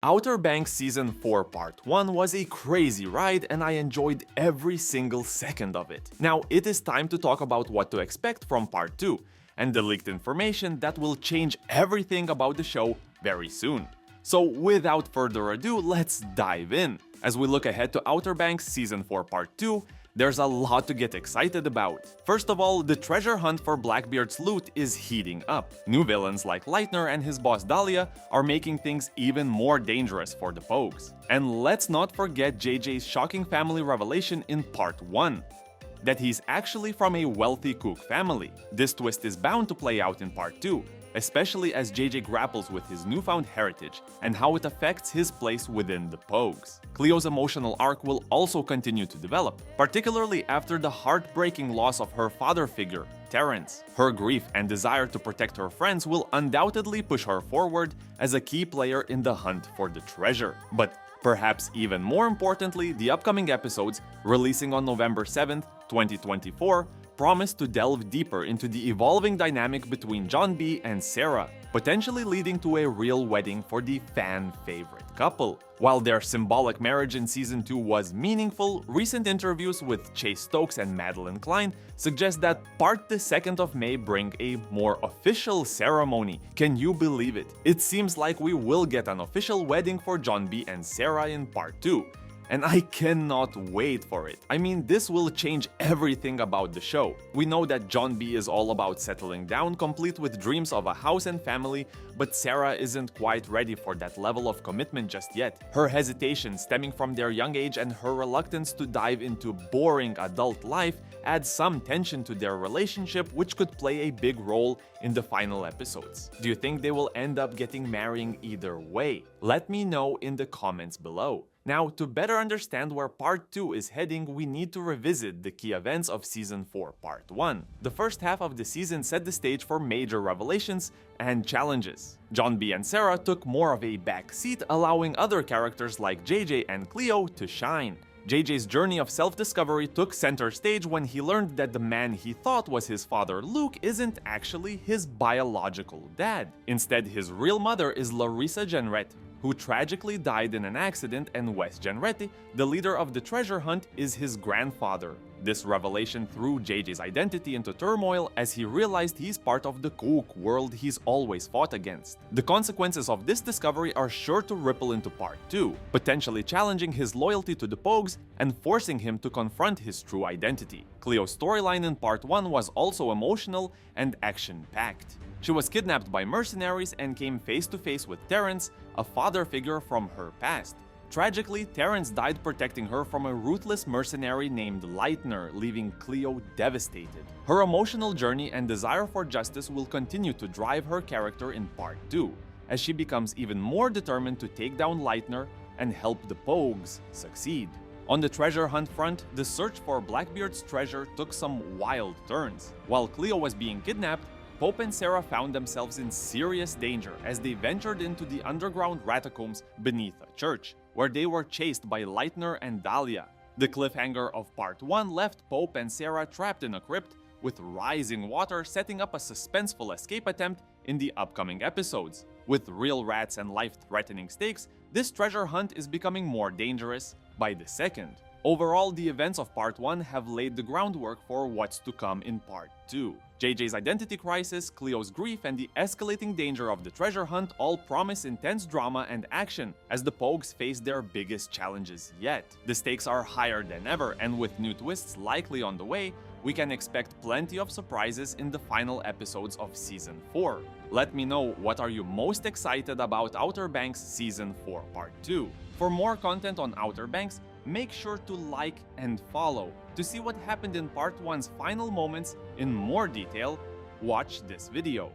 Outer Banks Season 4 Part 1 was a crazy ride and I enjoyed every single second of it. Now it is time to talk about what to expect from Part 2, and the leaked information that will change everything about the show very soon. So without further ado, let's dive in. As we look ahead to Outer Banks Season 4 Part 2, there's a lot to get excited about. First of all, the treasure hunt for Blackbeard's loot is heating up. New villains like Lightner and his boss Dahlia are making things even more dangerous for the Pogues. And let's not forget JJ's shocking family revelation in Part 1. That he's actually from a wealthy Cook family. This twist is bound to play out in Part 2, especially as JJ grapples with his newfound heritage and how it affects his place within the Pogues. Cleo's emotional arc will also continue to develop, particularly after the heartbreaking loss of her father figure, Terrence. Her grief and desire to protect her friends will undoubtedly push her forward as a key player in the hunt for the treasure. But perhaps even more importantly, the upcoming episodes, releasing on November 7th, 2024, promise to delve deeper into the evolving dynamic between John B and Sarah, potentially leading to a real wedding for the fan-favorite couple. While their symbolic marriage in Season 2 was meaningful, recent interviews with Chase Stokes and Madeline Klein suggest that Part the 2nd of May bring a more official ceremony. Can you believe it? It seems like we will get an official wedding for John B and Sarah in Part 2. And I cannot wait for it. I mean, this will change everything about the show. We know that John B is all about settling down, complete with dreams of a house and family, but Sarah isn't quite ready for that level of commitment just yet. Her hesitation stemming from their young age and her reluctance to dive into boring adult life adds some tension to their relationship, which could play a big role in the final episodes. Do you think they will end up getting married either way? Let me know in the comments below. Now, to better understand where Part 2 is heading, we need to revisit the key events of Season 4 Part 1. The first half of the season set the stage for major revelations and challenges. John B and Sarah took more of a back seat, allowing other characters like JJ and Cleo to shine. JJ's journey of self-discovery took center stage when he learned that the man he thought was his father Luke isn't actually his biological dad. Instead, his real mother is Larissa Jenrette, who tragically died in an accident, and Wes Jenrette, the leader of the treasure hunt, is his grandfather. This revelation threw JJ's identity into turmoil as he realized he's part of the Cook world he's always fought against. The consequences of this discovery are sure to ripple into Part 2, potentially challenging his loyalty to the Pogues and forcing him to confront his true identity. Cleo's storyline in Part 1 was also emotional and action-packed. She was kidnapped by mercenaries and came face to face with Terrence, a father figure from her past. Tragically, Terrence died protecting her from a ruthless mercenary named Lightner, leaving Cleo devastated. Her emotional journey and desire for justice will continue to drive her character in Part 2, as she becomes even more determined to take down Lightner and help the Pogues succeed. On the treasure hunt front, the search for Blackbeard's treasure took some wild turns. While Cleo was being kidnapped, Pope and Sarah found themselves in serious danger as they ventured into the underground catacombs beneath a church, where they were chased by Lightner and Dahlia. The cliffhanger of Part 1 left Pope and Sarah trapped in a crypt, with rising water setting up a suspenseful escape attempt in the upcoming episodes. With real rats and life-threatening stakes, this treasure hunt is becoming more dangerous by the second. Overall, the events of Part 1 have laid the groundwork for what's to come in Part 2. JJ's identity crisis, Cleo's grief, and the escalating danger of the treasure hunt all promise intense drama and action as the Pogues face their biggest challenges yet. The stakes are higher than ever, and with new twists likely on the way, we can expect plenty of surprises in the final episodes of Season 4. Let me know, what are you most excited about Outer Banks Season 4 Part 2? For more content on Outer Banks, make sure to like and follow. To see what happened in Part 1's final moments in more detail, watch this video.